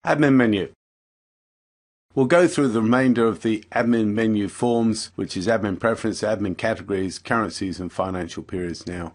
Admin menu. We'll go through the remainder of the admin menu forms, which is admin preference, admin categories, currencies and financial periods now.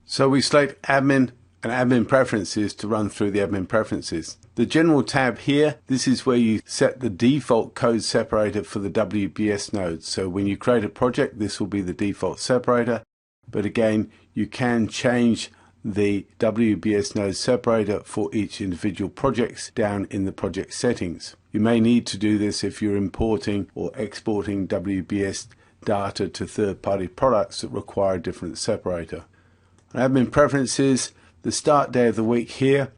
So we select admin and admin preferences to run through the admin preferences. The general tab here, this is where you set the default code separator for the WBS node. So when you create a project, this will be the default separator. But again, you can change the WBS node separator for each individual projects down in the project settings. You may need to do this if you're importing or exporting WBS data to third-party products that require a different separator. Admin preferences, the start day of the week here.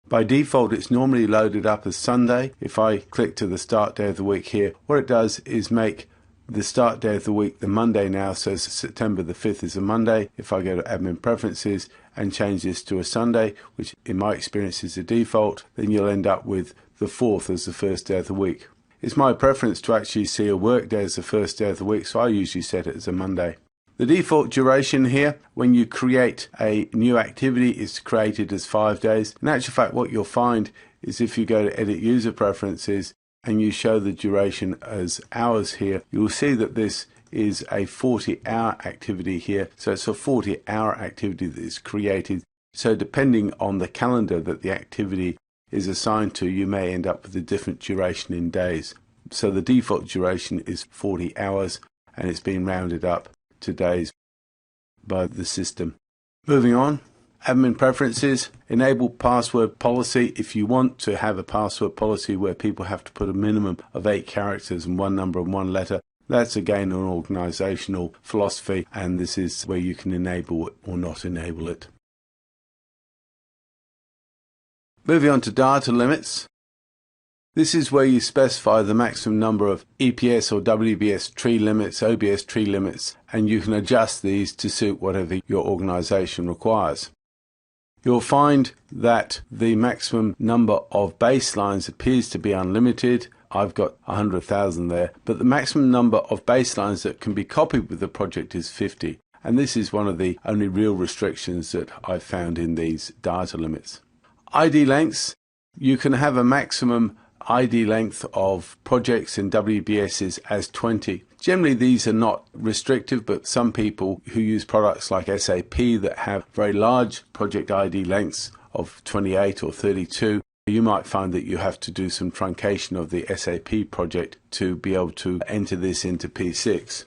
By default, it's normally loaded up as Sunday. If I click to the start day of the week here, what it does is make the start day of the week the Monday now, so September the 5th is a Monday. If I go to admin preferences and change this to a Sunday, which in my experience is the default, then you'll end up with the 4th as the first day of the week. It's my preference to actually see a work day as the first day of the week, so I usually set it as a Monday. The default duration here, when you create a new activity, is created as 5 days. In actual fact, what you'll find is if you go to edit user preferences and you show the duration as hours here, you'll see that this is a 40-hour activity here. So it's a 40-hour activity that is created. So depending on the calendar that the activity is assigned to, you may end up with a different duration in days. So the default duration is 40 hours and it's been rounded up to days by the system. Moving on. Admin preferences, enable password policy. If you want to have a password policy where people have to put a minimum of 8 characters and 1 number and 1 letter, that's again an organizational philosophy, and this is where you can enable it or not enable it. Moving on to data limits. This is where you specify the maximum number of EPS or WBS tree limits, OBS tree limits, and you can adjust these to suit whatever your organization requires. You'll find that the maximum number of baselines appears to be unlimited. I've got 100,000 there, but the maximum number of baselines that can be copied with the project is 50. And this is one of the only real restrictions that I've found in these data limits. ID lengths, you can have a maximum ID length of projects in WBSs as 20. Generally, these are not restrictive, but some people who use products like SAP that have very large project ID lengths of 28 or 32, you might find that you have to do some truncation of the SAP project to be able to enter this into P6.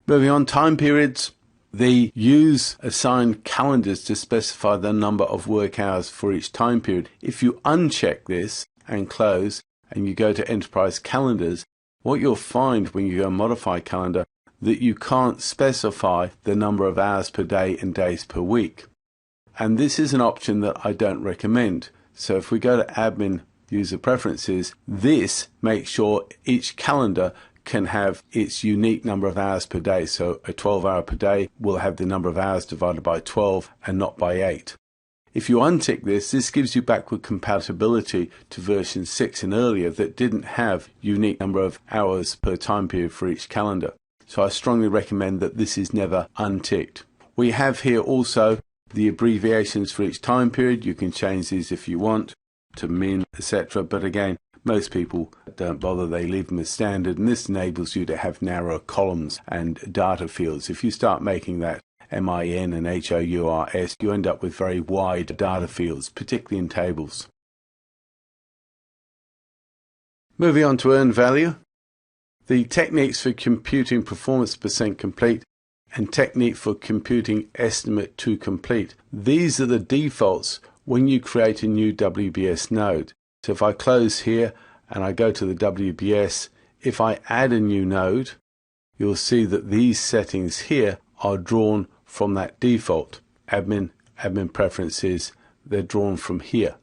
Moving on, time periods. They use assigned calendars to specify the number of work hours for each time period. If you uncheck this and close and you go to enterprise calendars, what you'll find when you go and modify calendar that you can't specify the number of hours per day and days per week. And this is an option that I don't recommend. So if we go to admin user preferences, this makes sure each calendar can have its unique number of hours per day. So a 12-hour per day will have the number of hours divided by 12 and not by 8. If you untick this, this gives you backward compatibility to version 6 and earlier that didn't have unique number of hours per time period for each calendar. So I strongly recommend that this is never unticked. We have here also the abbreviations for each time period. You can change these if you want to min, etc. But again, most people don't bother. They leave them as standard, and this enables you to have narrower columns and data fields. If you start making that MIN and HOURS, you end up with very wide data fields, particularly in tables. Moving on to earned value. The techniques for computing performance percent complete and technique for computing estimate to complete. These are the defaults when you create a new WBS node. So if I close here and I go to the WBS, if I add a new node, you'll see that these settings here are drawn from that default. Admin preferences, they're drawn from here.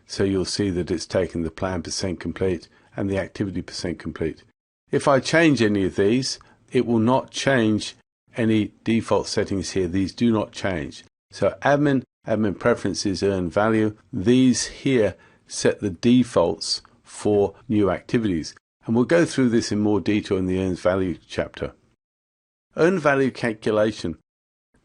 So you'll see that it's taken the plan percent complete and the activity percent complete. If I change any of these, it will not change any default settings here. These do not change. So admin preferences earn value. These here set the defaults for new activities. And we'll go through this in more detail in the earned value chapter. Earned value calculation.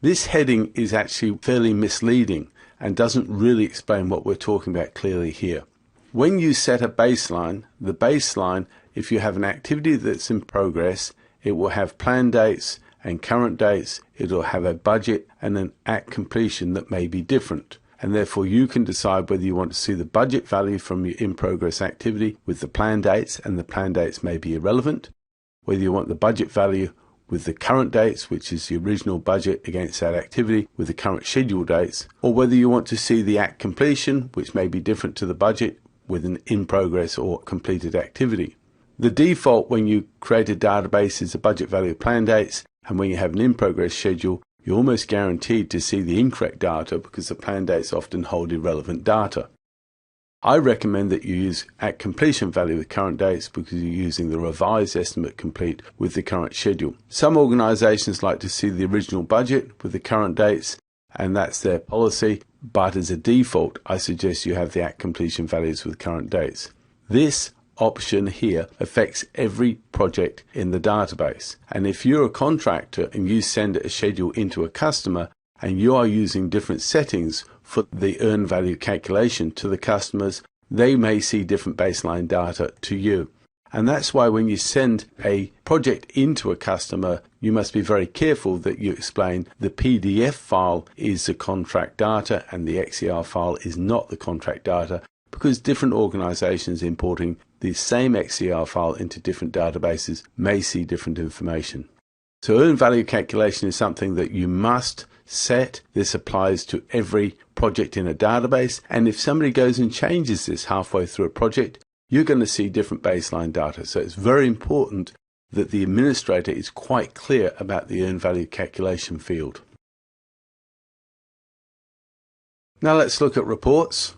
This heading is actually fairly misleading, and doesn't really explain what we're talking about clearly here. When you set a baseline, the baseline, if you have an activity that's in progress, it will have plan dates and current dates, it will have a budget and an at completion that may be different. And therefore you can decide whether you want to see the budget value from your in-progress activity with the plan dates, and the plan dates may be irrelevant, whether you want the budget value with the current dates, which is the original budget against that activity with the current schedule dates, or whether you want to see the at completion, which may be different to the budget with an in-progress or completed activity. The default when you create a database is the budget value of plan dates, and when you have an in-progress schedule, you're almost guaranteed to see the incorrect data because the plan dates often hold irrelevant data. I recommend that you use at completion value with current dates because you're using the revised estimate complete with the current schedule. Some organizations like to see the original budget with the current dates, and that's their policy, but as a default, I suggest you have the at completion values with current dates. This option here affects every project in the database. And if you're a contractor and you send a schedule into a customer and you are using different settings for the earned value calculation to the customers, they may see different baseline data to you. And that's why when you send a project into a customer, you must be very careful that you explain the PDF file is the contract data and the XER file is not the contract data, because different organizations importing the same XER file into different databases may see different information. So earned value calculation is something that you must set. This applies to every project in a database, and if somebody goes and changes this halfway through a project, you're going to see different baseline data. So it's very important that the administrator is quite clear about the earned value calculation field. Now let's look at reports.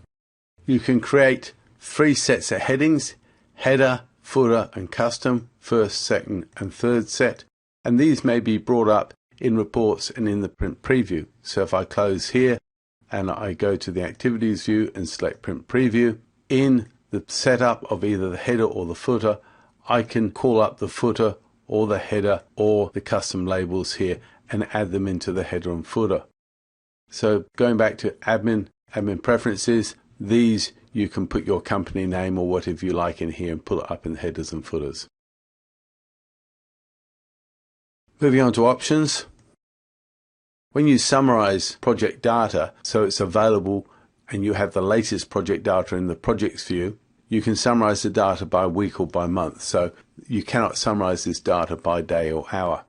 You can create 3 sets of headings: header, footer and custom, first, second and third set, and these may be brought up in reports and in the print preview. So if I close here and I go to the activities view and select print preview, in the setup of either the header or the footer, I can call up the footer or the header or the custom labels here and add them into the header and footer. So going back to admin preferences, these you can put your company name or whatever you like in here and pull it up in the headers and footers. Moving on to options. When you summarize project data so it's available and you have the latest project data in the projects view, you can summarize the data by week or by month. So you cannot summarize this data by day or hour.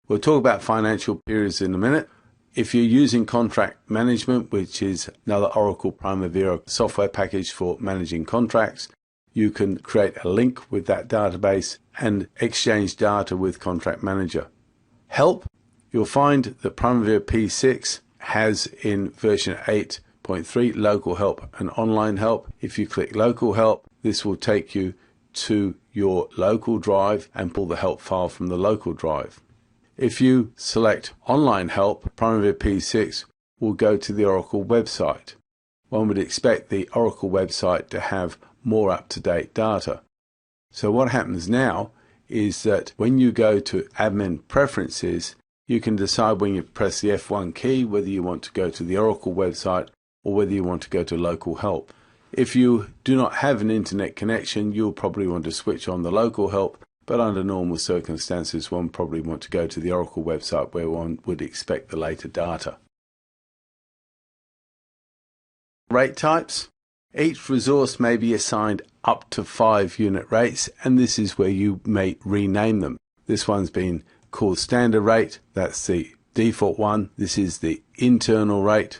We'll talk about financial periods in a minute. If you're using contract management, which is another Oracle Primavera software package for managing contracts, you can create a link with that database and exchange data with Contract Manager. Help. You'll find that Primavera P6 has in version 8.3 local help and online help. If you click local help, this will take you to your local drive and pull the help file from the local drive. If you select online help, Primavera P6 will go to the Oracle website. One would expect the Oracle website to have more up-to-date data. So what happens now is that when you go to admin preferences, you can decide when you press the F1 key whether you want to go to the Oracle website or whether you want to go to local help. If you do not have an internet connection, you'll probably want to switch on the local help, but under normal circumstances one probably want to go to the Oracle website where one would expect the later data. Rate types. Each resource may be assigned up to 5 unit rates, and this is where you may rename them. This one's been called standard rate, that's the default one. This is the internal rate,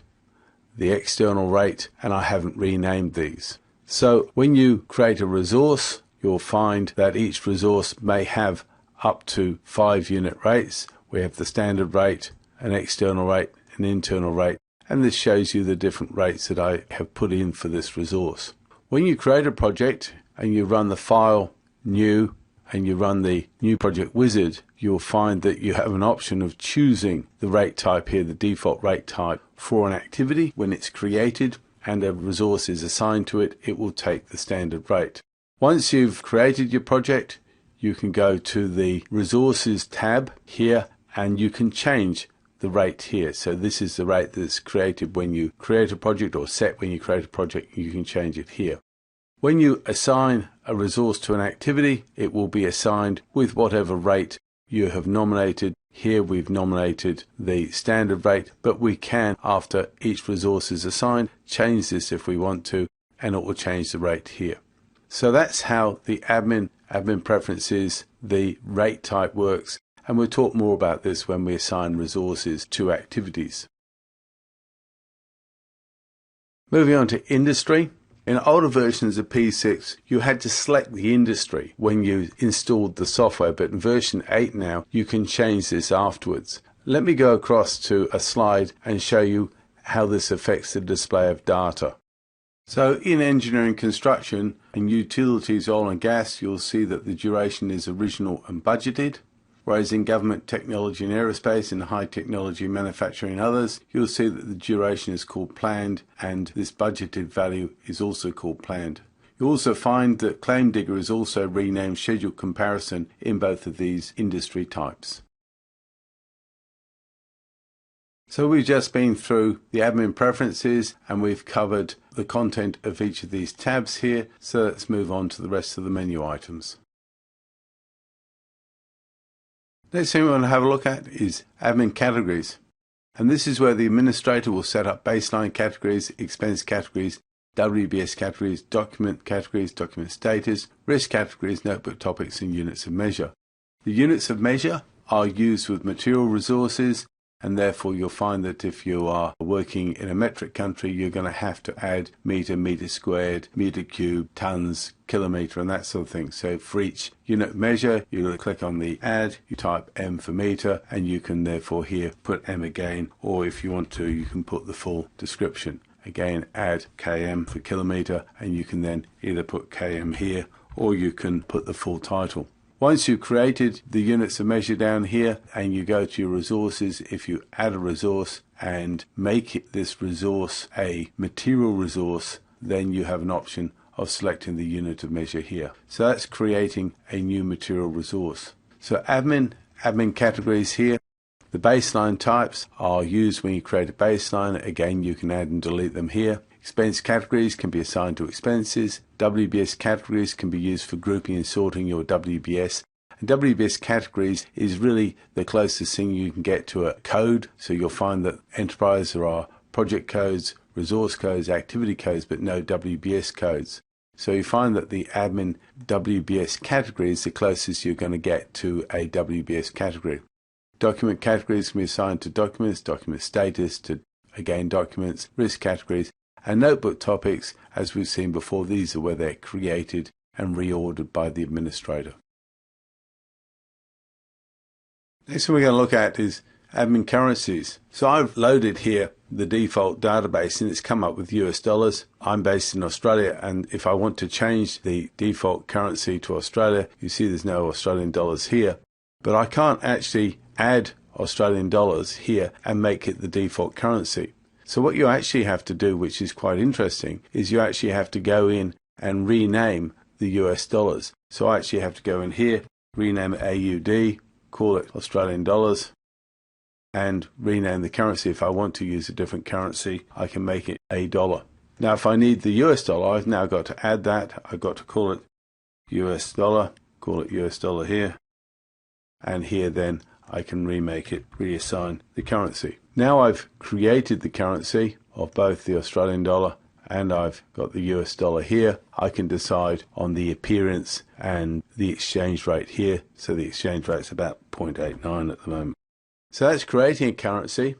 the external rate, and I haven't renamed these. So when you create a resource, you'll find that each resource may have up to 5 unit rates. We have the standard rate, an external rate, an internal rate, and this shows you the different rates that I have put in for this resource. When you create a project and you run the file new and you run the new project wizard, you'll find that you have an option of choosing the rate type here, the default rate type for an activity. When it's created and a resource is assigned to it, it will take the standard rate. Once you've created your project, you can go to the resources tab here and you can change the rate here. So this is the rate that's created when you create a project, or set when you create a project. You can change it here. When you assign a resource to an activity, it will be assigned with whatever rate you have nominated. Here we've nominated the standard rate, but we can, after each resource is assigned, change this if we want to, and it will change the rate here. So that's how the admin preferences, the rate type works, and we'll talk more about this when we assign resources to activities. Moving on to industry. In older versions of P6, you had to select the industry when you installed the software, but in version 8 now, you can change this afterwards. Let me go across to a slide and show you how this affects the display of data. So in engineering, construction and utilities, oil and gas, you'll see that the duration is original and budgeted. Whereas in government, technology and aerospace, and high technology manufacturing and others, you'll see that the duration is called planned, and this budgeted value is also called planned. You'll also find that claim digger is also renamed scheduled comparison in both of these industry types. So we've just been through the admin preferences, and we've covered the content of each of these tabs here. So let's move on to the rest of the menu items. Next thing we want to have a look at is admin categories. And this is where the administrator will set up baseline categories, expense categories, WBS categories, document status, risk categories, notebook topics, and units of measure. The units of measure are used with material resources, and therefore you'll find that if you are working in a metric country, you're going to have to add meter, meter squared, meter cubed, tons, kilometer, and that sort of thing. So for each unit measure, you click on the add, you type M for meter, and you can therefore here put M again, or if you want to, you can put the full description. Again, add km for kilometer, and you can then either put km here, or you can put the full title. Once you've created the units of measure down here and you go to your resources, if you add a resource and make this resource a material resource, then you have an option of selecting the unit of measure here. So that's creating a new material resource. So admin categories here. The baseline types are used when you create a baseline. Again, you can add and delete them here. Expense categories can be assigned to expenses. WBS categories can be used for grouping and sorting your WBS. And WBS categories is really the closest thing you can get to a code. So you'll find that enterprise there are project codes, resource codes, activity codes, but no WBS codes. So you find that the admin WBS category is the closest you're going to get to a WBS category. Document categories can be assigned to documents, document status, to again documents, risk categories, and notebook topics, as we've seen before, these are where they're created and reordered by the administrator. Next thing we're going to look at is admin currencies. So I've loaded here the default database and it's come up with US dollars. I'm based in Australia, and if I want to change the default currency to Australia, you see there's no Australian dollars here. But I can't actually add Australian dollars here and make it the default currency. So what you actually have to do, which is quite interesting, is you actually have to go in and rename the US dollars. So I actually have to go in here, rename it AUD, call it Australian dollars, and rename the currency. If I want to use a different currency, I can make it a dollar. Now if I need the US dollar, I've now got to add that. I've got to call it US dollar, call it US dollar here, and here then I can remake it, reassign the currency. Now I've created the currency of both the Australian dollar and I've got the US dollar here. I can decide on the appearance and the exchange rate here. So the exchange rate's about 0.89 at the moment. So that's creating a currency.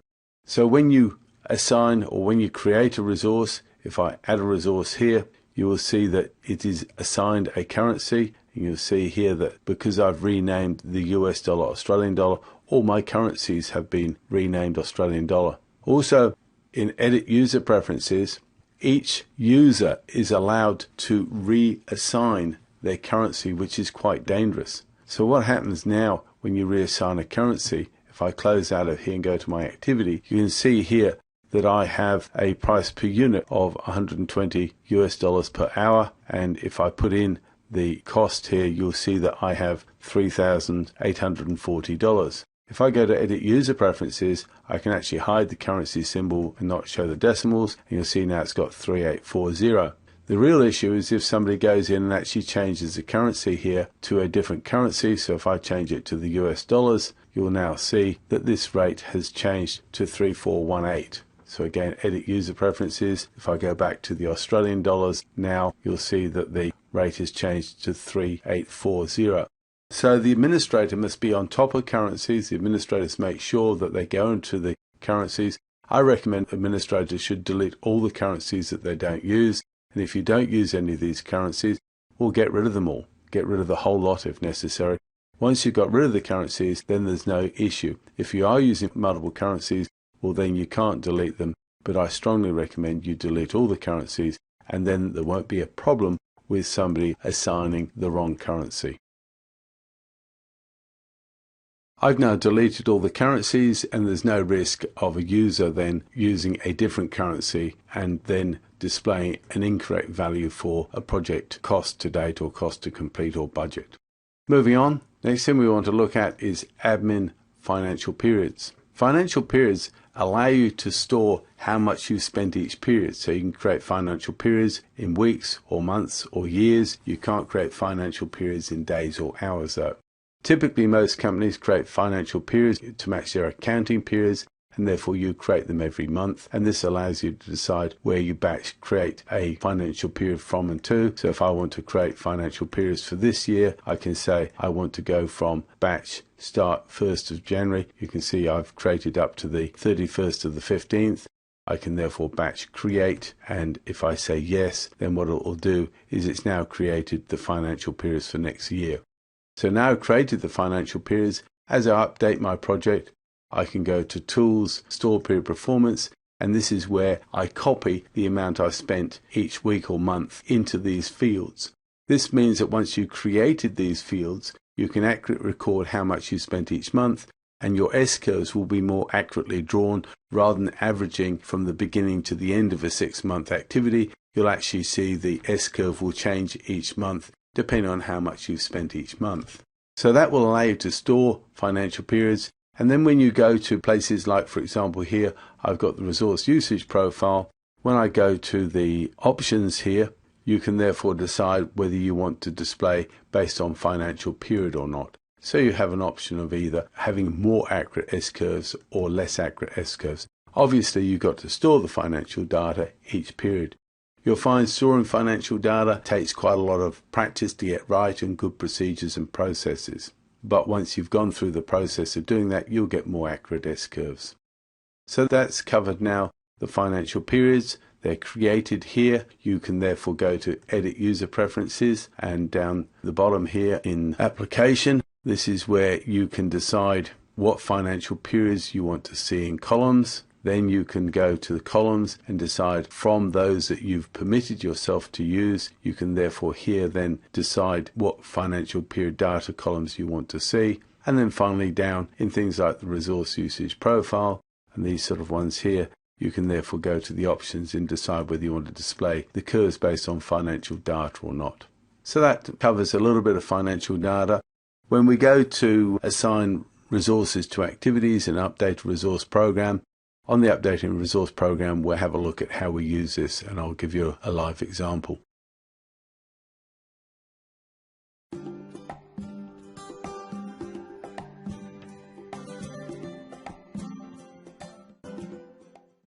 So when you assign or when you create a resource, if I add a resource here, you will see that it is assigned a currency. You'll see here that because I've renamed the US dollar Australian dollar, all my currencies have been renamed Australian dollar. Also, in Edit User Preferences, each user is allowed to reassign their currency, which is quite dangerous. So what happens now when you reassign a currency, if I close out of here and go to my activity, you can see here that I have a price per unit of 120 US dollars per hour, and if I put in the cost here, you'll see that I have $3,840. If I go to edit user preferences, I can actually hide the currency symbol and not show the decimals, and you'll see now it's got 3840. The real issue is if somebody goes in and actually changes the currency here to a different currency. So if I change it to the US dollars, you'll now see that this rate has changed to 3418. So again, edit user preferences. If I go back to the Australian dollars, now you'll see that the rate has changed to 3840. So the administrator must be on top of currencies. The administrators make sure that they go into the currencies. I recommend administrators should delete all the currencies that they don't use. And if you don't use any of these currencies, we'll get rid of them all. Get rid of the whole lot if necessary. Once you've got rid of the currencies, then there's no issue. If you are using multiple currencies, well then you can't delete them. But I strongly recommend you delete all the currencies, and then there won't be a problem with somebody assigning the wrong currency. I've now deleted all the currencies, and there's no risk of a user then using a different currency and then displaying an incorrect value for a project cost to date or cost to complete or budget. Moving on, next thing we want to look at is admin financial periods. Financial periods allow you to store how much you've spent each period. So you can create financial periods in weeks or months or years. You can't create financial periods in days or hours though. Typically, most companies create financial periods to match their accounting periods, and therefore you create them every month. And this allows you to decide where you batch create a financial period from and to. So if I want to create financial periods for this year, I can say I want to go from batch start 1st of January. You can see I've created up to the 31st of the 15th. I can therefore batch create, and if I say yes, then what it will do is it's now created the financial periods for next year. So now I've created the financial periods. As I update my project, I can go to Tools, Store Period Performance, and this is where I copy the amount I spent each week or month into these fields. This means that once you've created these fields, you can accurately record how much you spent each month, and your S-curves will be more accurately drawn rather than averaging from the beginning to the end of a 6-month activity. You'll actually see the S-curve will change each month depending on how much you've spent each month. So that will allow you to store financial periods. And then when you go to places like, for example, here, I've got the resource usage profile. When I go to the options here, you can therefore decide whether you want to display based on financial period or not. So you have an option of either having more accurate S-curves or less accurate S-curves. Obviously, you've got to store the financial data each period. You'll find storing financial data takes quite a lot of practice to get right and good procedures and processes. But once you've gone through the process of doing that, you'll get more accurate S-curves. So that's covered now the financial periods. They're created here. You can therefore go to Edit User Preferences, and down the bottom here in Application, this is where you can decide what financial periods you want to see in columns. Then you can go to the columns and decide from those that you've permitted yourself to use. You can therefore here then decide what financial period data columns you want to see. And then finally down in things like the resource usage profile and these sort of ones here, you can therefore go to the options and decide whether you want to display the curves based on financial data or not. So that covers a little bit of financial data. When we go to assign resources to activities and update a resource program, on the updating resource program, we'll have a look at how we use this, and I'll give you a live example.